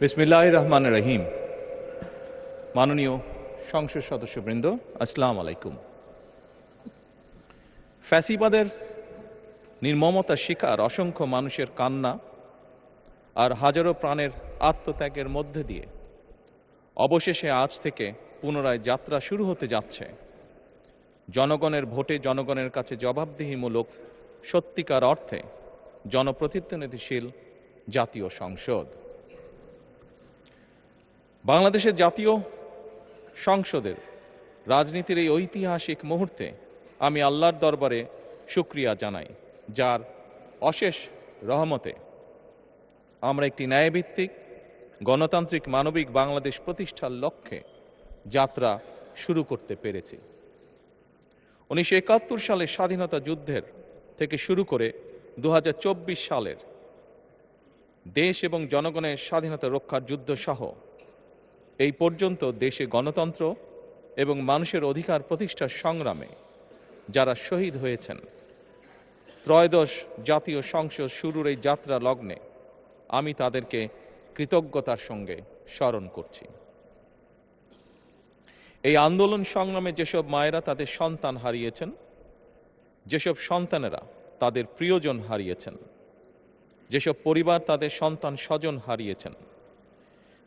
বিসমিল্লাহির রহমানির রহিম। মাননীয় সংসদ সদস্যবৃন্দ, আসসালামু আলাইকুম। ফ্যাসিবাদের নির্মমতার শিকার অসংখ্য মানুষের কান্না আর হাজারো প্রাণের আত্মত্যাগের মধ্যে দিয়ে অবশেষে আজ থেকে পুনরায় যাত্রা শুরু হতে যাচ্ছে জনগণের ভোটে জনগণের কাছে জবাবদিহিমূলক সত্যিকার অর্থে জনপ্রতিনিধিশীল জাতীয় সংসদ। বাংলাদেশের জাতীয় সংসদের রাজনীতির এই ঐতিহাসিক মুহূর্তে আমি আল্লাহর দরবারে শুকরিয়া জানাই, যার অশেষ রহমতে আমরা একটি ন্যায়ভিত্তিক গণতান্ত্রিক মানবিক বাংলাদেশ প্রতিষ্ঠার লক্ষ্যে যাত্রা শুরু করতে পেরেছি। 1971 সালের স্বাধীনতা যুদ্ধের থেকে শুরু করে 2024 সালের দেশ এবং জনগণের স্বাধীনতা রক্ষার যুদ্ধ সহ এই পর্যন্ত দেশে গণতন্ত্র এবং মানুষের অধিকার প্রতিষ্ঠার সংগ্রামে যারা শহীদ হয়েছেন, ত্রয়োদশ জাতীয় সংসদ শুরুর এই যাত্রা লগ্নে আমি তাদেরকে কৃতজ্ঞতার সঙ্গে স্মরণ করছি। এই আন্দোলন সংগ্রামে যেসব মায়েরা তাদের সন্তান হারিয়েছেন, যেসব সন্তানেরা তাদের প্রিয়জন হারিয়েছেন, যেসব পরিবার তাদের সন্তান স্বজন হারিয়েছেন,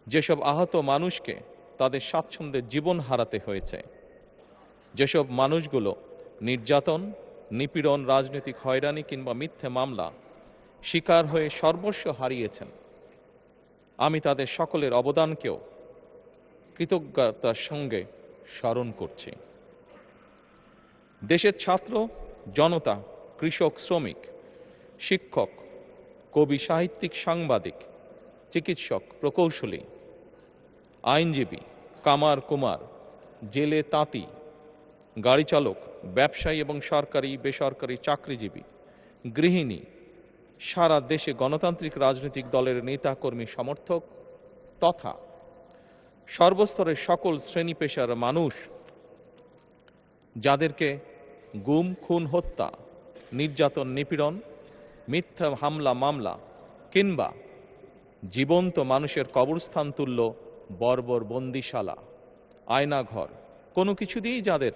যেসব আহত মানুষকে তাদের স্বাচ্ছন্দ্যের জীবন হারাতে হয়েছে, যেসব মানুষগুলো নির্যাতন, নিপীড়ন, রাজনৈতিক হয়রানি কিংবা মিথ্যে মামলা শিকার হয়ে সর্বস্ব হারিয়েছেন, আমি তাদের সকলের অবদানকেও কৃতজ্ঞতার সঙ্গে স্মরণ করছি। দেশের ছাত্র জনতা, কৃষক, শ্রমিক, শিক্ষক, কবি, সাহিত্যিক, সাংবাদিক, চিকিৎসক, প্রকৌশলী, আইনজীবী, কামার কুমার, জেলে তাঁতি, গাড়ি চালক, ব্যবসায়ী এবং সরকারি বেসরকারি চাকরিজীবী, গৃহিণী, সারা দেশে গণতান্ত্রিক রাজনৈতিক দলের নেতা কর্মী সমর্থক তথা সর্বস্তরের সকল শ্রেণী পেশার মানুষ যাদেরকে গুম, খুন, হত্যা, নির্যাতন, নিপীড়ন, মিথ্যা হামলা মামলা কিংবা জীবন্ত মানুষের কবরস্থান তুল্য বর্বর বন্দিশালা, আয়নাঘর, কোনো কিছু দিয়েই যাদের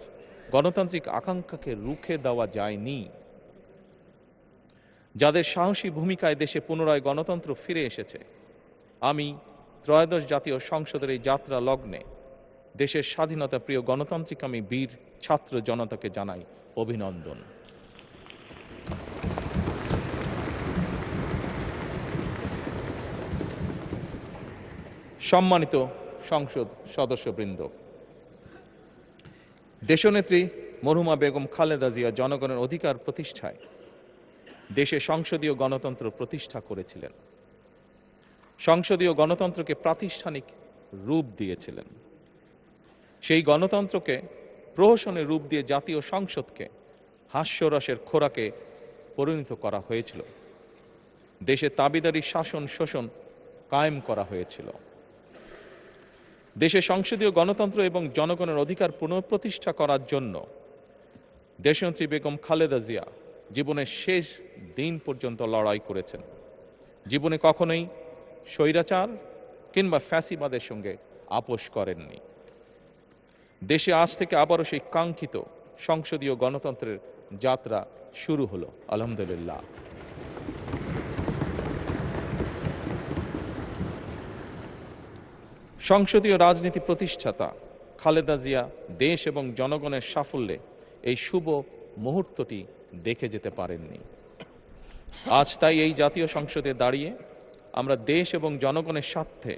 গণতান্ত্রিক আকাঙ্ক্ষাকে রুখে দেওয়া যায়নি, যাদের সাহসী ভূমিকায় দেশে পুনরায় গণতন্ত্র ফিরে এসেছে, আমি ত্রয়োদশ জাতীয় সংসদের এই যাত্রা লগ্নে দেশের স্বাধীনতা প্রিয় গণতান্ত্রিকামী বীর ছাত্র জনতাকে জানাই অভিনন্দন। সম্মানিত সংসদ সদস্যবৃন্দ, দেশনেত্রী মরহুমা বেগম খালেদা জিয়া জনগণের অধিকার প্রতিষ্ঠায় দেশে সংসদীয় গণতন্ত্র প্রতিষ্ঠা করেছিলেন, সংসদীয় গণতন্ত্রকে প্রাতিষ্ঠানিক রূপ দিয়েছিলেন। সেই গণতন্ত্রকে প্রহসনের রূপ দিয়ে জাতীয় সংসদকে হাস্যরসের খোরাকে পরিণত করা হয়েছিল। দেশে তাবিদারি শাসন শোষণ কায়েম করা হয়েছিল। দেশে সংসদীয় গণতন্ত্র এবং জনগণের অধিকার পুনঃপ্রতিষ্ঠা করার জন্য দেশনেত্রী বেগম খালেদা জিয়া জীবনের শেষ দিন পর্যন্ত লড়াই করেছেন। জীবনে কখনোই স্বৈরাচার কিংবা ফ্যাসিবাদের সঙ্গে আপোষ করেননি। দেশে আজ থেকে আবারও সেই কাঙ্ক্ষিত সংসদীয় গণতন্ত্রের যাত্রা শুরু হলো, আলহামদুলিল্লাহ। সংসদীয় রাজনীতি প্রতিষ্ঠাতা খালেদা জিয়া দেশ এবং জনগণের সাফল্যে এই শুভ মুহূর্তটি দেখে যেতে পারেননি। আজ তাই এই জাতীয় সংসদে দাঁড়িয়ে আমরা দেশ এবং জনগণের স্বার্থে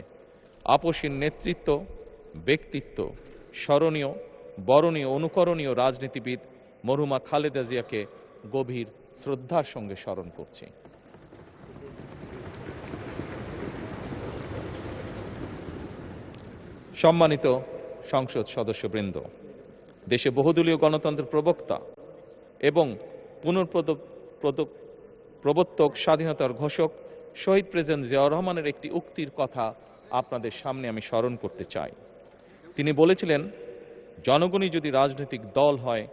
আপসীর নেতৃত্ব, ব্যক্তিত্ব, স্মরণীয়, বরণীয়, অনুকরণীয় রাজনীতিবিদ মরহুমা খালেদা জিয়াকে গভীর শ্রদ্ধার সঙ্গে স্মরণ করছি। সম্মানিত সংসদ সদস্যবৃন্দ, দেশে বহুদলীয় গণতন্ত্রের প্রবক্তা এবং প্রবর্তক, স্বাধীনতার ঘোষক শহীদ প্রেসিডেন্ট জিয়াউর রহমানের একটি উক্তির কথা আপনাদের সামনে আমি স্মরণ করতে চাই। তিনি বলেছিলেন, জনগণই যদি রাজনৈতিক দল হয়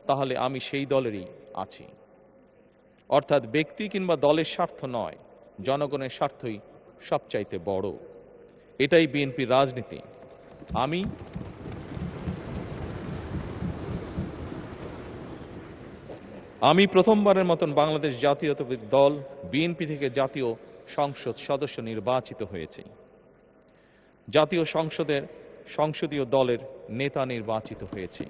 তাহলে আমি সেই দলেরই আছি। অর্থাৎ ব্যক্তি কিংবা দলের স্বার্থ নয়, জনগণের স্বার্থই সবচাইতে বড়। এটাই বিএনপির রাজনীতি। আমি প্রথমবারের মতন বাংলাদেশ জাতীয়তাবাদী দল বিএনপি থেকে জাতীয় সংসদ সদস্য নির্বাচিত হয়েছি। জাতীয় সংসদের সংসদীয় দলের নেতা নির্বাচিত হয়েছি।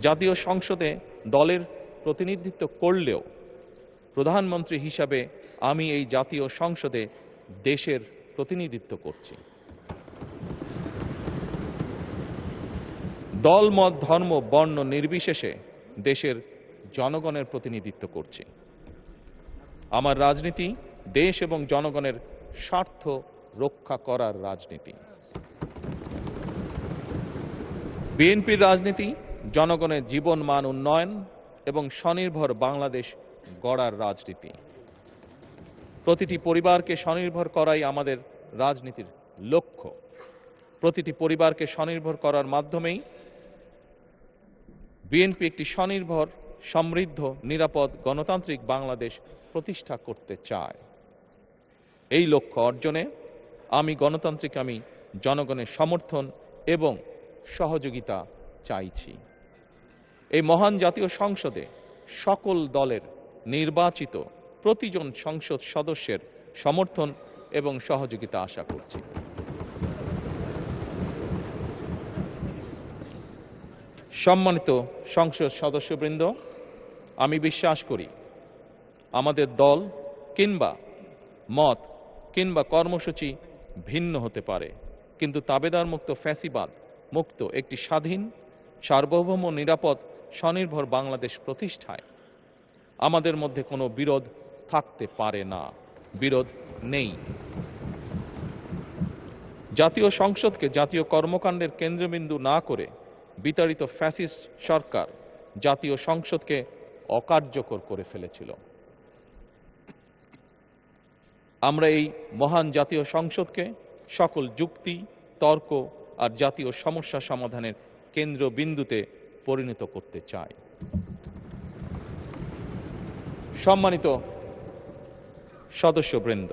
জাতীয় সংসদে দলের প্রতিনিধিত্ব করলেও প্রধানমন্ত্রী হিসাবে আমি এই জাতীয় সংসদে দেশের প্রতিনিধিত্ব করছি। দল, মত, ধর্ম, বর্ণ নির্বিশেষে দেশের জনগণের প্রতিনিধিত্ব করছি। আমার রাজনীতি দেশ এবং জনগণের স্বার্থ রক্ষা করার রাজনীতি। বিএনপির রাজনীতি জনগণের জীবন মান উন্নয়ন এবং স্বনির্ভর বাংলাদেশ গড়ার রাজনীতি। প্রতিটি পরিবারকে স্বনির্ভর করাই আমাদের রাজনীতির লক্ষ্য। প্রতিটি পরিবারকে স্বনির্ভর করার মাধ্যমেই বিএনপি একটি স্বনির্ভর, সমৃদ্ধ, নিরাপদ, গণতান্ত্রিক বাংলাদেশ প্রতিষ্ঠা করতে চায়। এই লক্ষ্য অর্জনে আমি জনগণের সমর্থন এবং সহযোগিতা চাইছি। এই মহান জাতীয় সংসদে সকল দলের নির্বাচিত প্রতিজন সংসদ সদস্যের সমর্থন এবং সহযোগিতা আশা করছি। সম্মানিত সংসদ সদস্যবৃন্দ, আমি বিশ্বাস করি আমাদের দল কিংবা মত কিংবা কর্মসূচি ভিন্ন হতে পারে, কিন্তু তাবেদার মুক্ত, ফ্যাসিবাদ মুক্ত একটি স্বাধীন, সার্বভৌম, নিরাপদ, স্বনির্ভর বাংলাদেশ প্রতিষ্ঠায় আমাদের মধ্যে কোনো বিরোধ থাকতে পারে না, বিরোধ নেই। জাতীয় সংসদকে জাতীয় কর্মকাণ্ডের কেন্দ্রবিন্দু না করে বিতাড়িত ফ্যাসিস্ট সরকার জাতীয় সংসদকে অকার্যকর করে ফেলেছিল। আমরা এই মহান জাতীয় সংসদকে সকল যুক্তি, তর্ক আর জাতীয় সমস্যা সমাধানের কেন্দ্রবিন্দুতে পরিণত করতে চাই। সম্মানিত সদস্যবৃন্দ,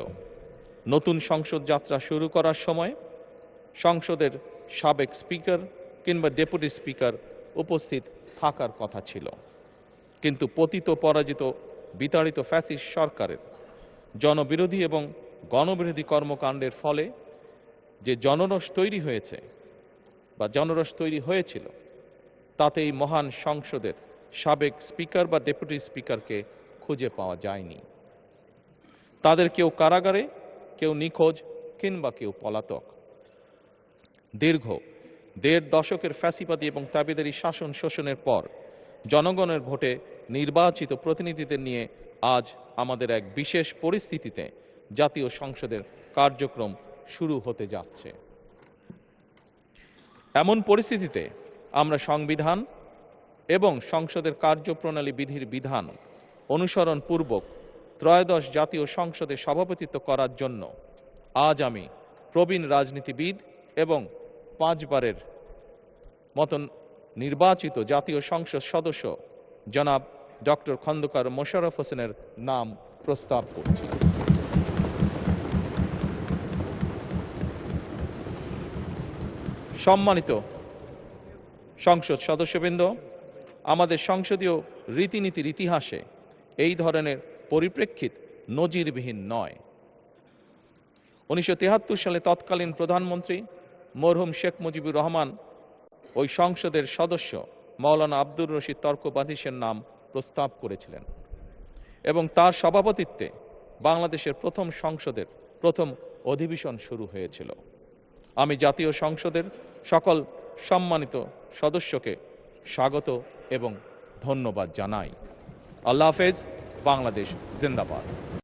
নতুন সংসদ যাত্রা শুরু করার সময় সংসদের সাবেক স্পিকার কিংবা ডেপুটি স্পিকার উপস্থিত থাকার কথা ছিল, কিন্তু পতিত, পরাজিত, বিতাড়িত ফ্যাসিস্ট সরকারের জনবিরোধী এবং গণবিরোধী কর্মকাণ্ডের ফলে যে জনরোষ তৈরি হয়েছিল তাতে এই মহান সংসদের সাবেক স্পিকার বা ডেপুটি স্পিকারকে খুঁজে পাওয়া যায়নি। তাদের কেউ কারাগারে, কেউ নিখোঁজ কিংবা কেউ পলাতক। দীর্ঘ ১.৫ দশকের ফ্যাসিবাদী এবং তাবেদারি শাসন শোষণের পর জনগণের ভোটে নির্বাচিত প্রতিনিধিদের নিয়ে আজ আমাদের এক বিশেষ পরিস্থিতিতে জাতীয় সংসদের কার্যক্রম শুরু হতে যাচ্ছে। এমন পরিস্থিতিতে আমরা সংবিধান এবং সংসদের কার্যপ্রণালী বিধির বিধান অনুসরণ পূর্বক ত্রয়োদশ জাতীয় সংসদে সভাপতিত্ব করার জন্য আজ আমি প্রবীণ রাজনীতিবিদ এবং 5 বারের মতন নির্বাচিত জাতীয় সংসদ সদস্য জনাব ডক্টর খন্দকার মোশাররফ হোসেনের নাম প্রস্তাব করছি। সম্মানিত সংসদ সদস্যবৃন্দ, আমাদের সংসদীয় রীতিনীতির ইতিহাসে এই ধরনের পরিপ্রেক্ষিত নজিরবিহীন নয়। 1973 সালে তৎকালীন প্রধানমন্ত্রী মরহুম শেখ মুজিবুর রহমান ওই সংসদের সদস্য মাওলানা আব্দুর রশিদ তর্কবাদিসের নাম প্রস্তাব করেছিলেন এবং তার সভাপতিত্বে বাংলাদেশের প্রথম সংসদের প্রথম অধিবেশন শুরু হয়েছিল। আমি জাতীয় সংসদের সকল সম্মানিত সদস্যকে স্বাগত এবং ধন্যবাদ জানাই। আল্লাহ হাফেজ। বাংলাদেশ জিন্দাবাদ।